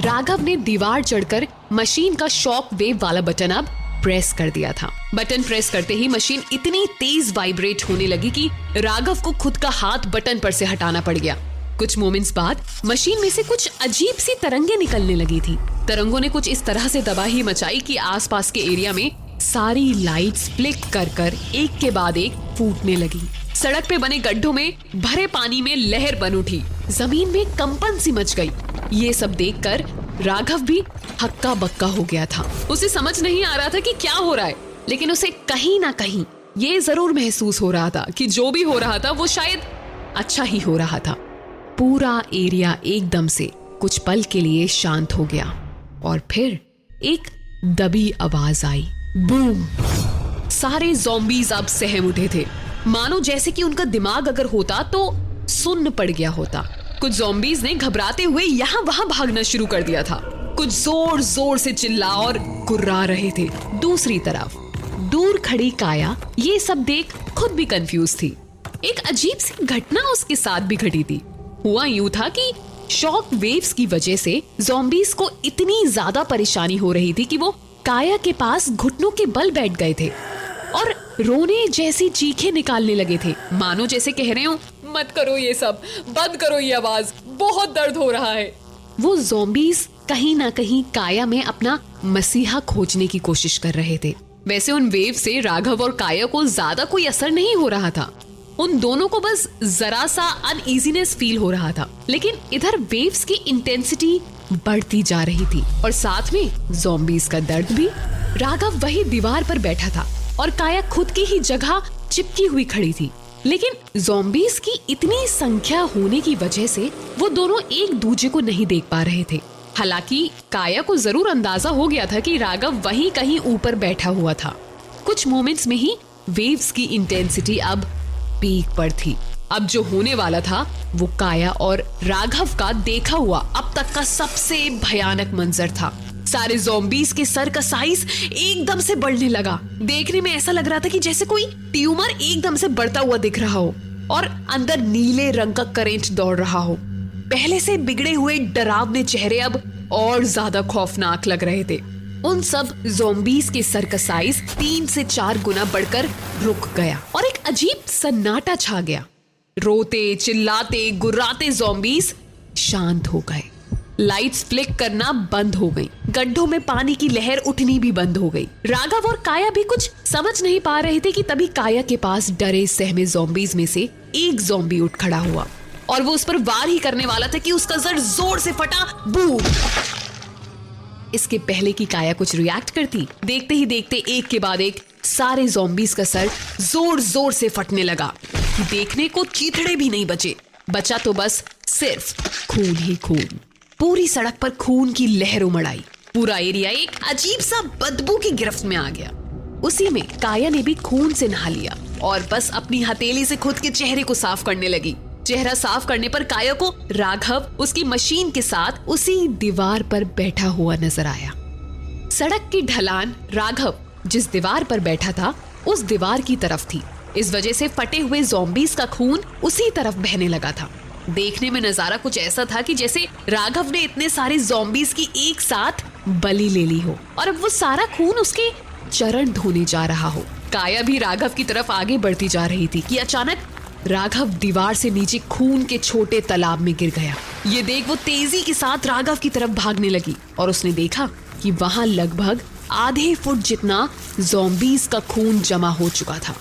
राघव ने दीवार चढ़कर मशीन का शॉक वेव वाला बटन अब प्रेस कर दिया था। बटन प्रेस करते ही मशीन इतनी तेज वाइब्रेट होने लगी कि राघव को खुद का हाथ बटन पर से हटाना पड़ गया। कुछ मोमेंट्स बाद मशीन में से कुछ अजीब सी तरंगे निकलने लगी थी। तरंगों ने कुछ इस तरह से तबाही मचाई कि आसपास के एरिया में सारी लाइट्स फ्लिक कर कर एक के बाद एक फूटने लगी। सड़क पे बने गड्ढों में भरे पानी में लहर बन उठी, जमीन में कंपन सी मच गई। ये सब देखकर राघव भी हक्का बक्का हो गया था। उसे समझ नहीं आ रहा था कि क्या हो रहा है, लेकिन उसे कहीं ना कहीं ये जरूर महसूस हो रहा था कि जो भी हो रहा था वो शायद अच्छा ही हो रहा था। पूरा एरिया एकदम से कुछ पल के लिए शांत हो गया और फिर एक दबी आवाज आई, बूम। सारे ज़ॉम्बीज़ अब सहम उठे थे, मानो जैसे कि उनका दिमाग अगर होता तो सुन्न पड़ गया होता। कुछ ज़ॉम्बीज़ ने घबराते हुए यहाँ वहां भागना शुरू कर दिया था। कुछ जोर जोर से चिल्ला और कुर्रा रहे थे। दूसरी तरफ दूर खड़ी काया ये सब देख खुद भी कंफ्यूज थी। एक अजीब सी घटना उसके साथ भी घटी थी। हुआ यूं था कि शॉक वेव्स की वजह से ज़ॉम्बीज़ को इतनी ज्यादा परेशानी हो रही थी कि वो काया के पास घुटनों के बल बैठ गए थे और रोने जैसी चीखें निकालने लगे थे, मानो जैसे कह रहे हो, मत करो ये सब, बंद करो ये आवाज, बहुत दर्द हो रहा है। वो ज़ॉम्बीज़ कहीं ना कहीं काया में अपना मसीहा खोजने की कोशिश कर रहे थे। वैसे उन वेव से राघव और काया को ज्यादा कोई असर नहीं हो रहा था। उन दोनों को बस जरा सा अनईजीनेस फील हो रहा था, लेकिन इधर वेव्स की इंटेंसिटी बढ़ती जा रही थी और साथ में ज़ॉम्बीज़ का दर्द भी। राघव वही दीवार पर बैठा था और काया खुद की ही जगह चिपकी हुई खड़ी थी, लेकिन ज़ॉम्बीज़ की इतनी संख्या होने की वजह से वो दोनों एक दूसरे को नहीं देख पा रहे थे। हालांकि काया को जरूर अंदाजा हो गया था कि राघव वहीं कहीं ऊपर बैठा हुआ था। कुछ मोमेंट्स में ही वेव्स की इंटेंसिटी अब पीक पर थी। अब जो होने वाला था वो काया और राघव का देखा हुआ अब तक का सबसे भयानक मंजर था। सारे ज़ॉम्बीज़ के सर का साइज एकदम से बढ़ने लगा। देखने में ऐसा लग रहा था कि जैसे कोई ट्यूमर एकदम से बढ़ता हुआ दिख रहा हो और अंदर नीले रंग का करंट दौड़ रहा हो। पहले से बिगड़े हुए डरावने चेहरे अब और ज्यादा खौफनाक लग रहे थे। उन सब ज़ॉम्बीज़ के सर का साइज 3 से 4 गुना बढ़कर रुक गया और एक अजीब सन्नाटा छा गया। रोते चिल्लाते गुर्राते ज़ॉम्बीज़ शांत हो गए। लाइट्स फ्लिक करना बंद हो गई। गड्ढों में पानी की लहर उठनी भी बंद हो गई। राघव और काया भी कुछ समझ नहीं पा रहे थे कि तभी काया के पास डरे सहमे ज़ॉम्बीज़ में से एक ज़ॉम्बी उठ खड़ा हुआ और वो उस पर वार ही करने वाला था कि उसका सर जोर से फटा, बूम। इसके पहले कि काया कुछ रिएक्ट करती, देखते ही देखते एक के बाद एक सारे ज़ॉम्बीज़ का सर जोर जोर से फटने लगा। देखने को चीथड़े भी नहीं बचे, बचा तो बस सिर्फ खून ही खून। पूरी सड़क पर खून की लहर उमड़ आई। पूरा एरिया एक अजीब सा बदबू की गिरफ्त में आ गया। उसी में काया ने भी खून से नहा लिया और बस अपनी हथेली से खुद के चेहरे को साफ करने लगी। चेहरा साफ करने पर काया को राघव उसकी मशीन के साथ उसी दीवार पर बैठा हुआ नजर आया। सड़क की ढलान राघव जिस दीवार पर बैठा था उस दीवार की तरफ थी। इस वजह से फटे हुए ज़ॉम्बीज़ का खून उसी तरफ बहने लगा था। देखने में नजारा कुछ ऐसा था कि जैसे राघव ने इतने सारे ज़ॉम्बीज़ की एक साथ बलि ले ली हो और अब वो सारा खून उसके चरण धोने जा रहा हो। काया भी राघव की तरफ आगे बढ़ती जा रही थी कि अचानक राघव दीवार से नीचे खून के छोटे तालाब में गिर गया। ये देख वो तेजी के साथ राघव की तरफ भागने लगी और उसने देखा कि वहां लगभग आधे फुट जितना ज़ॉम्बीज़ का खून जमा हो चुका था।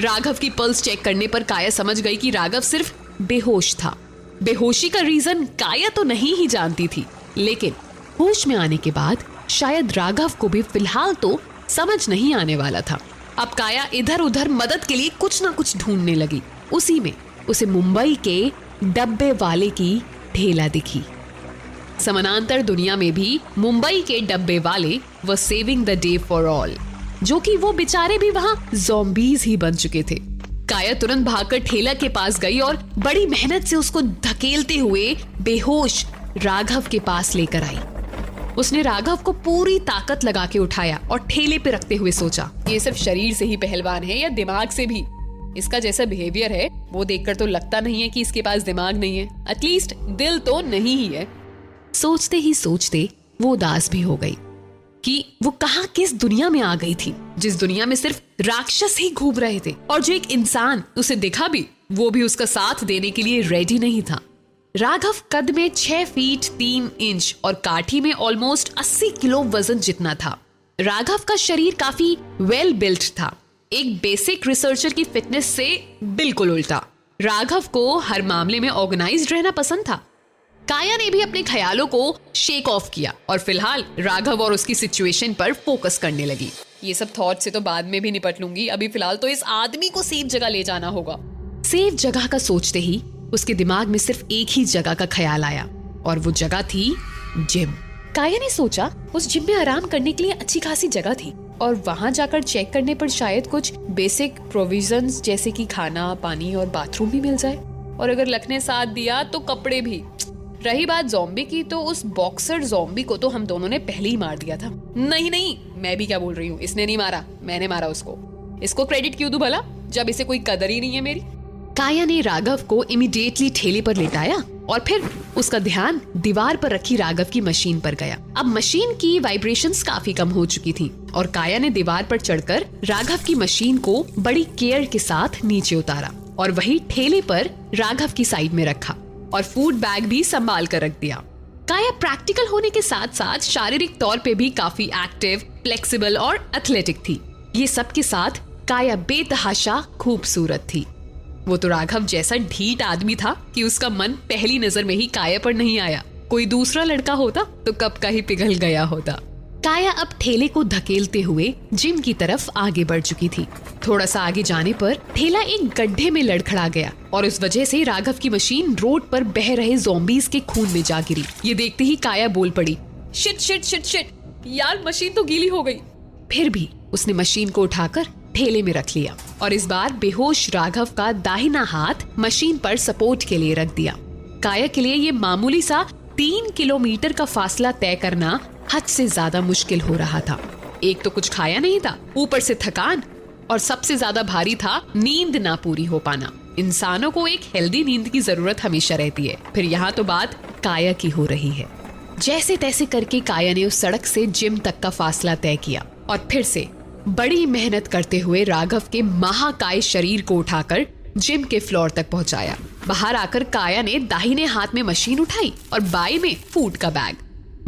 राघव की पल्स चेक करने पर काया समझ गई कि राघव सिर्फ बेहोश था। बेहोशी का रीजन काया तो नहीं ही जानती थी, लेकिन होश में आने के बाद शायद राघव को भी फिलहाल तो समझ नहीं आने वाला था। अब काया इधर उधर मदद के लिए कुछ ना कुछ ढूंढने लगी। उसी में उसे मुंबई के डब्बे वाले की ठेला दिखी। समानांतर दुनिया में भी मुंबई के डब्बे वाले व saving the day for all, जो कि वो बेचारे भी वहां ज़ॉम्बीज़ ही बन चुके थे। काया तुरंत भागकर ठेला के पास गई और बड़ी मेहनत से उसको धकेलते हुए बेहोश राघव के पास लेकर आई। उसने राघव को पूरी ताकत लगा के उठाया और ठेले पे रखते हुए सोचा, ये सिर्फ शरीर से ही पहलवान है या दिमाग से भी? इसका जैसा बिहेवियर है वो देखकर तो लगता नहीं है कि इसके पास दिमाग नहीं है, एटलीस्ट दिल तो नहीं ही है। सोचते ही सोचते वो उदास भी हो गई कि वो कहाँ किस दुनिया में आ गई थी, जिस दुनिया में सिर्फ राक्षस ही घूम रहे थे और जो एक इंसान उसे दिखा भी, वो भी उसका साथ देने के लिए रेडी नहीं था। राघव कद में 6 फीट 3 इंच और काठी में ऑलमोस्ट 80 किलो वजन जितना था। राघव का शरीर काफी वेल बिल्ट था, एक बेसिक रिसर्चर की फिटनेस से बिल्कुल उल्टा। राघव को हर मामले में ऑर्गेनाइज्ड रहना पसंद था। काया ने भी अपने ख्यालों को शेक ऑफ किया और फिलहाल राघव और उसकी सिचुएशन पर फोकस करने लगी। ये सब थॉट से तो बाद में भी निपट लूंगी, अभी फिलहाल तो इस आदमी को सेफ जगह ले जाना होगा। सेफ जगह का सोचते ही उसके दिमाग में सिर्फ एक ही जगह का ख्याल आया और वो जगह थी जिम। काया ने सोचा उस जिम में आराम करने के लिए अच्छी खासी जगह थी और वहां जाकर चेक करने पर शायद कुछ बेसिक प्रोविजंस जैसे कि खाना, पानी और बाथरूम भी मिल जाए, और अगर लक ने साथ दिया तो कपड़े भी। रही बात ज़ॉम्बी की, तो उस बॉक्सर ज़ॉम्बी को तो हम दोनों ने पहले ही मार दिया था। नहीं, मैं भी क्या बोल रही हूँ, इसने नहीं मारा, मैंने मारा उसको। इसको क्रेडिट क्यों दूं भला, जब इसे कोई कदर ही नहीं है मेरी। काया ने राघव को इमीडिएटली ठेले पर लेटाया और फिर उसका ध्यान दीवार पर रखी राघव की मशीन पर गया। अब मशीन की वाइब्रेशंस काफी कम हो चुकी थी और काया ने दीवार पर चढ़कर राघव की मशीन को बड़ी केयर के साथ नीचे उतारा और वही ठेले पर राघव की साइड में रखा और फूड बैग भी संभाल कर रख दिया। काया प्रैक्टिकल होने के साथ साथ शारीरिक तौर पे भी काफी एक्टिव, फ्लेक्सिबल और एथलेटिक थी। ये सब के साथ काया बेतहाशा खूबसूरत थी। वो तो राघव जैसा ढीठ आदमी था कि उसका मन पहली नजर में ही काया पर नहीं आया। कोई दूसरा लड़का होता तो कब का ही पिघल गया होता। काया अब ठेले को धकेलते हुए जिम की तरफ आगे बढ़ चुकी थी। थोड़ा सा आगे जाने पर ठेला एक गड्ढे में लड़खड़ा गया और उस वजह से राघव की मशीन रोड पर बह रहे ज़ॉम्बीज़ के खून में जा गिरी। ये देखते ही काया बोल पड़ी, शिट, यार मशीन तो गीली हो गई। फिर भी उसने मशीन को उठाकर ठेले में रख लिया और इस बार बेहोश राघव का दाहिना हाथ मशीन पर सपोर्ट के लिए रख दिया। काया के लिए ये मामूली सा 3 किलोमीटर का फासला तय करना हद से ज्यादा मुश्किल हो रहा था। एक तो कुछ खाया नहीं था, ऊपर से थकान, और सबसे ज्यादा भारी था नींद ना पूरी हो पाना। इंसानों को एक हेल्दी नींद की जरूरत हमेशा रहती है, फिर यहाँ तो बात काया की हो रही है। जैसे तैसे करके काया ने उस सड़क से जिम तक का फासला तय किया और फिर से बड़ी मेहनत करते हुए राघव के महाकाय शरीर को उठाकर जिम के फ्लोर तक पहुंचाया। बाहर आकर काया ने दाहिने हाथ में मशीन उठाई और बाएं में फूड का बैग।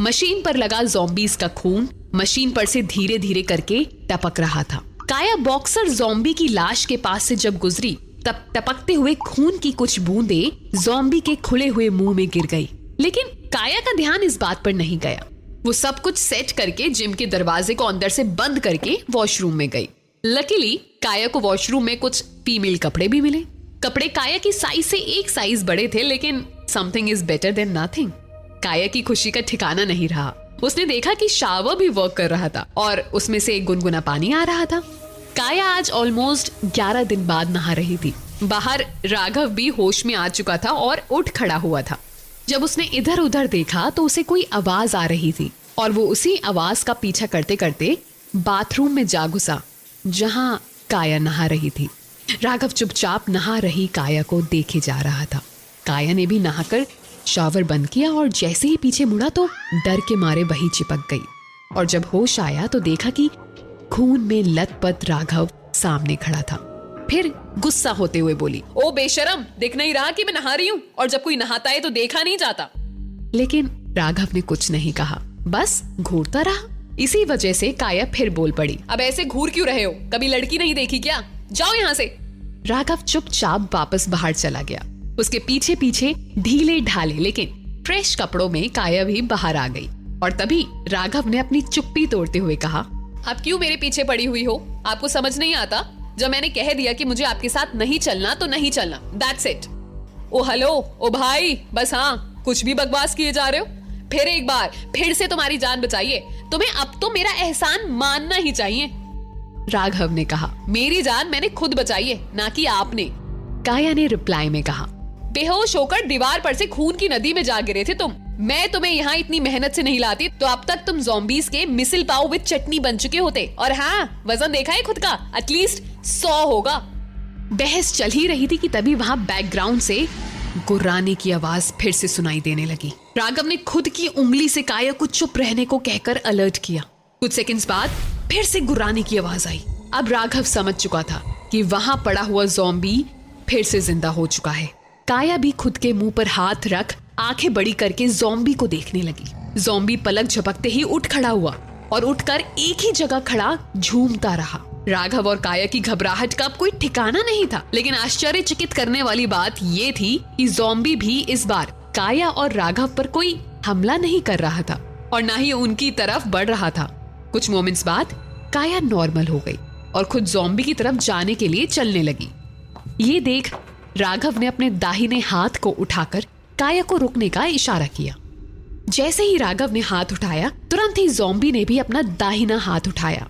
मशीन पर लगा ज़ॉम्बीज़ का खून मशीन पर से धीरे धीरे करके टपक रहा था। काया बॉक्सर ज़ॉम्बी की लाश के पास से जब गुजरी तब टपकते हुए खून की कुछ बूंदें ज़ॉम्बी के खुले हुए मुंह में गिर गई, लेकिन काया का ध्यान इस बात पर नहीं गया। वो सब कुछ सेट करके जिम के दरवाजे को अंदर से बंद करके वॉशरूम में गई। लकीली काया को वॉशरूम में कुछ फीमेल कपड़े भी मिले। कपड़े काया की साइज से एक साइज बड़े थे, लेकिन something is better than nothing. काया की खुशी का ठिकाना नहीं रहा। उसने देखा कि शावर भी वर्क कर रहा था और उसमें से एक गुनगुना पानी आ रहा था। काया आज ऑलमोस्ट 11 दिन बाद नहा रही थी। बाहर राघव भी होश में आ चुका था और उठ खड़ा हुआ था। जब उसने इधर उधर देखा तो उसे कोई आवाज आ रही थी और वो उसी आवाज का पीछा करते करते बाथरूम में जा घुसा जहां काया नहा रही थी। राघव चुपचाप नहा रही काया को देखे जा रहा था। काया ने भी नहाकर शावर बंद किया और जैसे ही पीछे मुड़ा तो डर के मारे वही चिपक गई और जब होश आया तो देखा कि खून में लथपथ राघव सामने खड़ा था। फिर गुस्सा होते हुए बोली, ओ बेशरम, दिख नहीं रहा कि मैं नहा रही हूँ? और जब कोई नहाता है तो देखा नहीं जाता। लेकिन राघव ने कुछ नहीं कहा, बस घूरता रहा। इसी वजह से काया फिर बोल पड़ी, अब ऐसे घूर क्यों रहे हो? कभी लड़की नहीं देखी क्या? जाओ यहाँ से। राघव चुपचाप वापस बाहर चला गया। उसके पीछे पीछे ढीले ढाले लेकिन फ्रेश कपड़ों में काया भी बाहर आ गई और तभी राघव ने अपनी चुप्पी तोड़ते हुए कहा, अब क्यों मेरे पीछे पड़ी हुई हो? आपको समझ नहीं आता? जब मैंने कह दिया कि मुझे आपके साथ नहीं चलना तो नहीं चलना, दैट्स इट। ओ हेलो, ओ भाई, बस हाँ, कुछ भी बकवास किए जा रहे हो। फिर एक बार फिर से तुम्हारी जान बचाइए। तुम्हें अब तो मेरा एहसान मानना ही चाहिए। राघव ने कहा, मेरी जान मैंने खुद बचाई है, ना कि आपने। काया ने रिप्लाई में कहा, बेहोश होकर दीवार पर से खून की नदी में जा गिरे थे तुम। मैं तुम्हें यहाँ इतनी मेहनत से नहीं लाती तो अब तक तुम ज़ॉम्बीज़ के मिसल पाव विद चटनी बन चुके होते। और हाँ, वजन देखा है खुद का? एटलीस्ट 100 होगा। बहस चल ही रही थी कि तभी वहां बैकग्राउंड से गुर्राने की आवाज फिर से सुनाई देने लगी। राघव ने खुद की उंगली से काया को चुप रहने को कहकर अलर्ट किया। कुछ सेकंड्स बाद फिर से गुर्राने की आवाज आई। अब राघव समझ चुका था कि वहां पड़ा हुआ ज़ॉम्बी फिर से जिंदा हो चुका है। काया भी खुद के मुंह पर हाथ रख आंखें बड़ी करके ज़ॉम्बी को देखने लगी। ज़ॉम्बी पलक झपकते ही उठ खड़ा हुआ और उठकर एक ही जगह खड़ा झूमता रहा। राघव और काया की घबराहट का अब कोई ठिकाना नहीं था, लेकिन आश्चर्यचकित करने वाली बात ये थी कि ज़ॉम्बी भी इस बार काया और राघव पर कोई हमला नहीं कर रहा था और ना ही उनकी तरफ बढ़ रहा था। कुछ मोमेंट्स बाद काया नॉर्मल हो गई और खुद ज़ॉम्बी की तरफ जाने के लिए चलने लगी। ये देख राघव ने अपने दाहिने हाथ को उठाकर काया को रुकने का इशारा किया। जैसे ही राघव ने हाथ उठाया, तुरंत ही ज़ॉम्बी ने भी अपना दाहिना हाथ उठाया।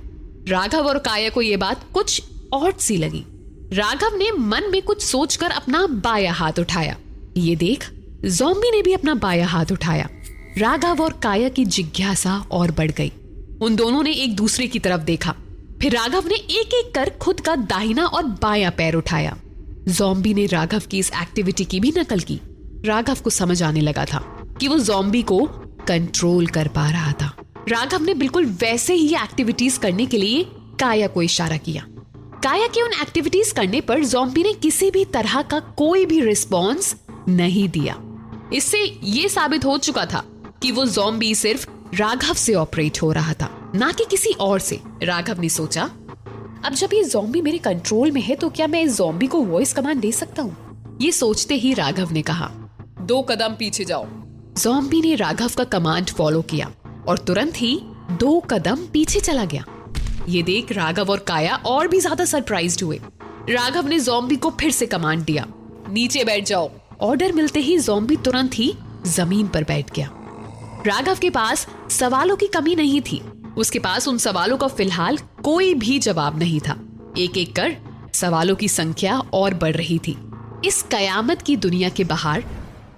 राघव और काया को यह बात कुछ ऑड सी लगी। राघव ने मन में कुछ सोचकर अपना बायां हाथ उठाया। ये देख ज़ॉम्बी ने भी अपना बायां हाथ उठाया। राघव और काया की जिज्ञासा और बढ़ गई। उन दोनों ने एक दूसरे की तरफ देखा। फिर राघव ने एक एक कर खुद का दाहिना और बायां पैर उठाया। ज़ॉम्बी ने राघव की इस एक्टिविटी की भी नकल की। राघव को समझ आने लगा था कि वो ज़ॉम्बी को कंट्रोल कर पा रहा था। राघव ने बिल्कुल वैसे ही एक्टिविटीज करने के लिए काया को इशारा किया। काया की उन एक्टिविटीज करने पर ज़ॉम्बी ने किसी भी तरह का कोई भी रिस्पॉन्स नहीं दिया। इससे ये साबित हो चुका था कि वो ज़ॉम्बी सिर्फ राघव से ऑपरेट हो रहा था, ना कि किसी और से। राघव ने सोचा, अब जब ये ज़ॉम्बी मेरे कंट्रोल में है तो क्या मैं इस ज़ॉम्बी को वॉइस कमांड दे सकता हूँ? ये सोचते ही राघव ने कहा, 2 कदम पीछे जाओ। ज़ॉम्बी ने राघव का कमांड फॉलो किया और तुरंत ही 2 कदम पीछे चला गया। ये देख राघव और काया और भी ज्यादा सरप्राइज्ड हुए। राघव ने ज़ॉम्बी को फिर से कमांड दिया, नीचे बैठ जाओ। ऑर्डर मिलते ही ज़ॉम्बी तुरंत ही जमीन पर बैठ गया। राघव के पास सवालों की कमी नहीं थी। उसके पास उन सवालों का फिलहाल कोई भी जवाब नहीं था। एक एक कर सवालों की संख्या और बढ़ रही थी। इस कयामत की दुनिया के बाहर,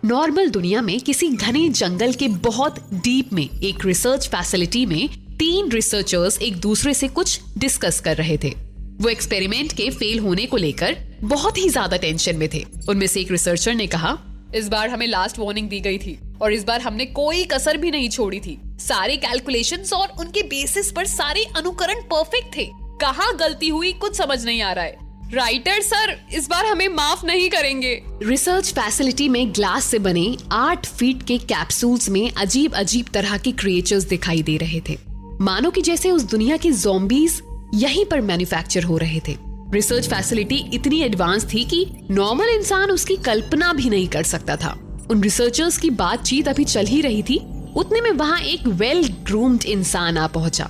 नॉर्मल दुनिया में किसी घने जंगल के बहुत डीप में एक रिसर्च फैसिलिटी में 3 रिसर्चर्स एक दूसरे से कुछ डिस्कस कर रहे थे। वो एक्सपेरिमेंट के फेल होने को लेकर बहुत ही ज्यादा टेंशन में थे। उनमें से एक रिसर्चर ने कहा, इस बार हमें लास्ट वार्निंग दी गई थी और इस बार हमने कोई कसर भी नहीं छोड़ी थी। सारे कैलकुलेशंस और उनके बेसिस पर सारे अनुकरण परफेक्ट थे। कहाँ गलती हुई कुछ समझ नहीं आ रहा है। राइटर सर इस बार हमें माफ नहीं करेंगे। रिसर्च फैसिलिटी में ग्लास से बने 8 फीट के कैप्सूल्स में अजीब अजीब तरह के क्रिएचर्स दिखाई दे रहे थे, मानो कि जैसे उस दुनिया के ज़ॉम्बीज यहीं पर मैन्युफैक्चर हो रहे थे। रिसर्च फैसिलिटी इतनी एडवांस थी कि नॉर्मल इंसान उसकी कल्पना भी नहीं कर सकता था। उन रिसर्चर्स की बातचीत अभी चल ही रही थी, उतने में वहां एक वेल ग्रूम्ड इंसान आ पहुंचा।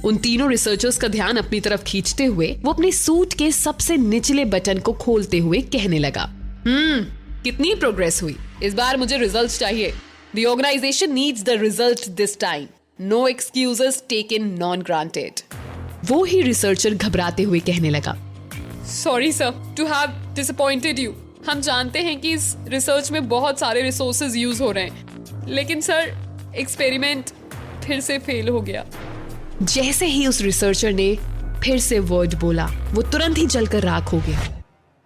उन तीनों रिसर्चर्स का ध्यान अपनी तरफ खींचते हुए वो अपने सूट के सबसे निचले बटन को खोलते हुए कहने लगा, कितनी प्रोग्रेस हुई। इस बार मुझे रिजल्ट्स चाहिए। The organisation needs the result this time. No excuses taken, non granted. वो ही रिसर्चर घबराते हुए कहने लगा, sorry sir to have disappointed you. हम जानते हैं कि इस रिसर्च में बहुत सारे रिसोर्सेज यूज हो रहे हैं, लेकिन सर एक्सपेरिमेंट फिर से फेल हो गया। जैसे ही उस रिसर्चर ने फिर से वर्ड बोला, वो तुरंत ही जलकर राख हो गया।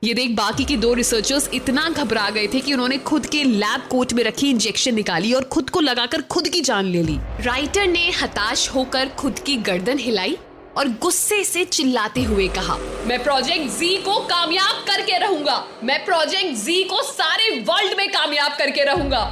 ये देख बाकी के 2 रिसर्चर्स इतना घबरा गए थे कि उन्होंने खुद के लैब कोट में रखी इंजेक्शन निकाली और खुद को लगाकर खुद की जान ले ली। राइटर ने हताश होकर खुद की गर्दन हिलाई और गुस्से से चिल्लाते हुए कहा, मैं प्रोजेक्ट जी को कामयाब करके रहूंगा। मैं प्रोजेक्ट जी को सारे वर्ल्ड में कामयाब करके रहूंगा।